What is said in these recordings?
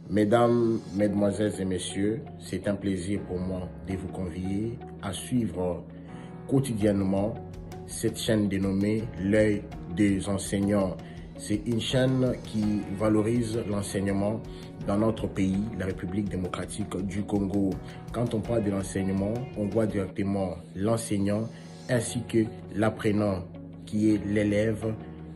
Mesdames, Mesdemoiselles et Messieurs, c'est un plaisir pour moi de vous convier à suivre quotidiennement cette chaîne dénommée L'œil des enseignants. C'est une chaîne qui valorise l'enseignement dans notre pays, la République démocratique du Congo. Quand on parle de l'enseignement, on voit directement l'enseignant ainsi que l'apprenant qui est l'élève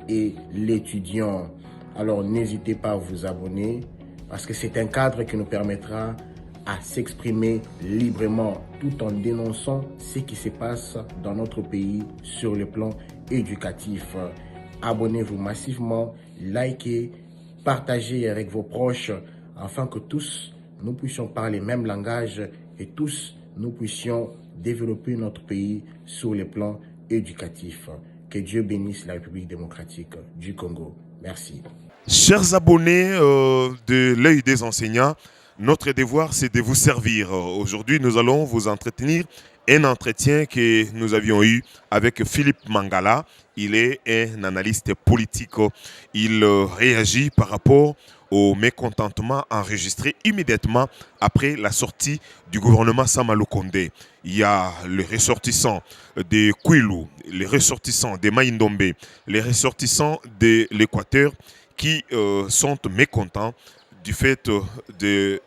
et l'étudiant. Alors n'hésitez pas à vous abonner parce que c'est un cadre qui nous permettra à s'exprimer librement tout en dénonçant ce qui se passe dans notre pays sur le plan éducatif. Abonnez-vous massivement, likez, partagez avec vos proches afin que tous nous puissions parler le même langage et tous nous puissions développer notre pays sur le plan éducatif. Que Dieu bénisse la République démocratique du Congo. Merci. Chers abonnés de l'œil des enseignants, notre devoir c'est de vous servir. Aujourd'hui, nous allons vous entretenir un entretien que nous avions eu avec Philippe Mangala. Il est un analyste politique. Il réagit par rapport au mécontentement enregistré immédiatement après la sortie du gouvernement Sama Lukonde. Il y a les ressortissants de Kwilu, les ressortissants de Maïndombe, les ressortissants de l'Équateur qui sont mécontents du fait de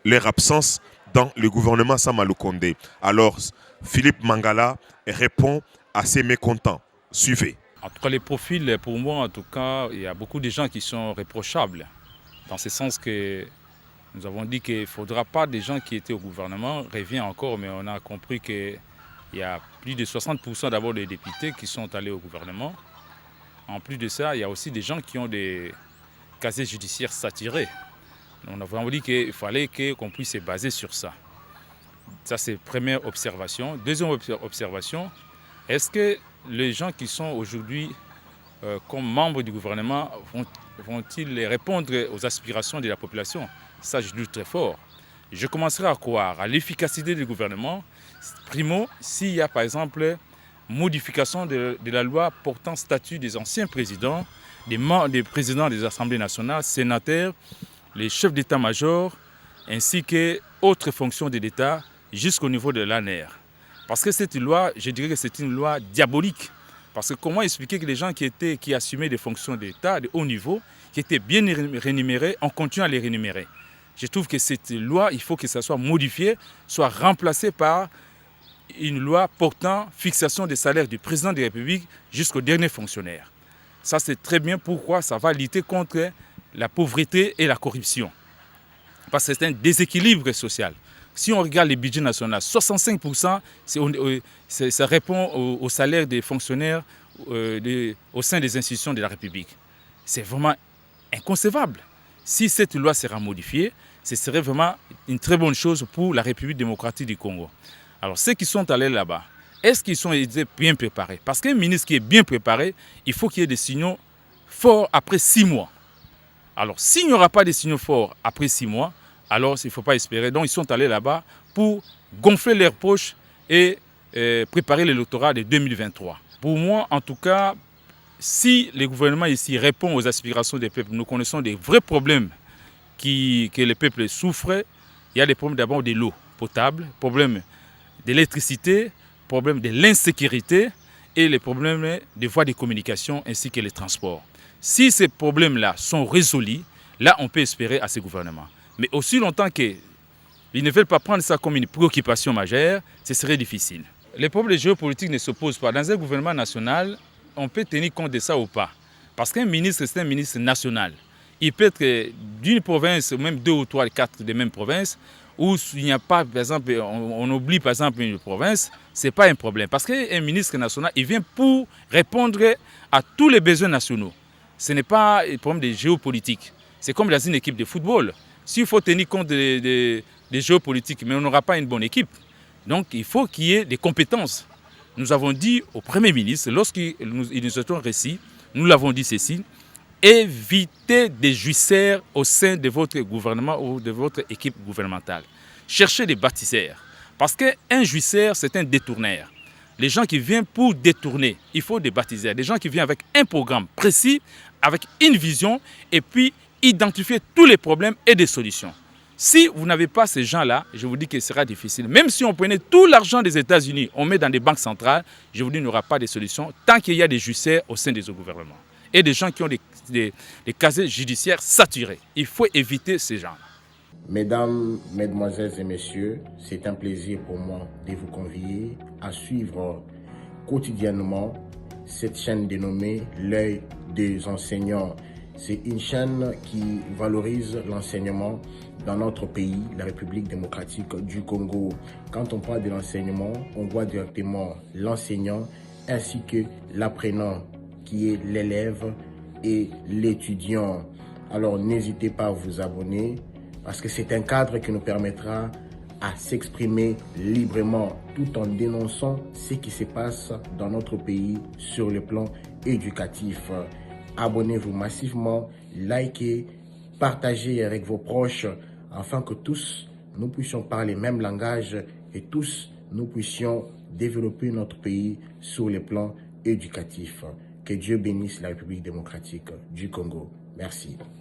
leur absence dans le gouvernement Sama Lukonde. Alors, Philippe Mangala répond à ces mécontents. Suivez. En tout cas, les profils, pour moi, en tout cas, il y a beaucoup de gens qui sont réprochables. Dans ce sens que nous avons dit qu'il ne faudra pas des gens qui étaient au gouvernement, revient encore, mais on a compris qu'il y a plus de 60% d'abord des députés qui sont allés au gouvernement. En plus de ça, il y a aussi des gens qui ont des casiers judiciaires saturés. On a vraiment dit qu'il fallait qu'on puisse se baser sur ça. Ça, c'est la première observation. Deuxième observation, est-ce que les gens qui sont aujourd'hui comme membres du gouvernement vont-ils répondre aux aspirations de la population? Ça, je doute très fort. Je commencerai à croire à l'efficacité du gouvernement. Primo, s'il y a par exemple modification de la loi portant statut des anciens présidents, des présidents des assemblées nationales, sénateurs, les chefs d'état-major, ainsi qu'autres fonctions de l'État jusqu'au niveau de l'ANER. Parce que cette loi, je dirais que c'est une loi diabolique. Parce que comment expliquer que les gens qui assumaient des fonctions d'État de haut niveau, qui étaient bien rémunérés, on continue à les rémunérer. Je trouve que cette loi, il faut que ça soit modifié, soit remplacé par une loi portant fixation des salaires du président de la République jusqu'au dernier fonctionnaire. Ça, c'est très bien pourquoi ça va lutter contre la pauvreté et la corruption. Parce que c'est un déséquilibre social. Si on regarde les budgets nationaux, 65%, ça répond au salaire des fonctionnaires au sein des institutions de la République. C'est vraiment inconcevable. Si cette loi sera modifiée, ce serait vraiment une très bonne chose pour la République démocratique du Congo. Alors, ceux qui sont allés là-bas, est-ce qu'ils sont bien préparés? Parce qu'un ministre qui est bien préparé, il faut qu'il y ait des signaux forts après 6 mois. Alors, s'il n'y aura pas de signaux forts après 6 mois, alors il ne faut pas espérer. Donc, ils sont allés là-bas pour gonfler leurs poches et préparer l'électorat de 2023. Pour moi, en tout cas, si le gouvernement ici répond aux aspirations des peuples, nous connaissons des vrais problèmes que les peuples souffrent. Il y a des problèmes d'abord de l'eau potable, problèmes de l'électricité, problèmes de l'insécurité et les problèmes des voies de communication ainsi que les transports. Si ces problèmes-là sont résolus, là on peut espérer à ce gouvernement. Mais aussi longtemps qu'ils ne veulent pas prendre ça comme une préoccupation majeure, ce serait difficile. Les problèmes géopolitiques ne s'opposent pas. Dans un gouvernement national, on peut tenir compte de ça ou pas. Parce qu'un ministre, c'est un ministre national. Il peut être d'une province, même 2 ou 3, 4 des mêmes provinces, où il n'y a pas, par exemple, on oublie par exemple une province, ce n'est pas un problème. Parce qu'un ministre national, il vient pour répondre à tous les besoins nationaux. Ce n'est pas un problème de géopolitique. C'est comme dans une équipe de football. S'il faut tenir compte des géopolitiques, mais on n'aura pas une bonne équipe. Donc il faut qu'il y ait des compétences. Nous avons dit au Premier ministre, lorsqu'il nous a récit, nous l'avons dit ceci, évitez des jouisseurs au sein de votre gouvernement ou de votre équipe gouvernementale. Cherchez des bâtisseurs. Parce qu'un jouisseur, c'est un détourneur. Les gens qui viennent pour détourner, il faut des bâtisseurs. Des gens qui viennent avec un programme précis, avec une vision, et puis identifier tous les problèmes et des solutions. Si vous n'avez pas ces gens-là, je vous dis que ce sera difficile. Même si on prenait tout l'argent des États-Unis, on met dans des banques centrales, je vous dis qu'il n'y aura pas de solution tant qu'il y a des justiciers au sein des gouvernements et des gens qui ont des casiers judiciaires saturés. Il faut éviter ces gens-là. Mesdames, Mesdemoiselles et Messieurs, c'est un plaisir pour moi de vous convier à suivre quotidiennement cette chaîne dénommée L'œil des enseignants. C'est une chaîne qui valorise l'enseignement dans notre pays, la République démocratique du Congo. Quand on parle de l'enseignement, on voit directement l'enseignant ainsi que l'apprenant qui est l'élève et l'étudiant. Alors n'hésitez pas à vous abonner parce que c'est un cadre qui nous permettra à s'exprimer librement tout en dénonçant ce qui se passe dans notre pays sur le plan éducatif. Abonnez-vous massivement, likez, partagez avec vos proches afin que tous nous puissions parler le même langage et tous nous puissions développer notre pays sur le plan éducatif. Que Dieu bénisse la République démocratique du Congo. Merci.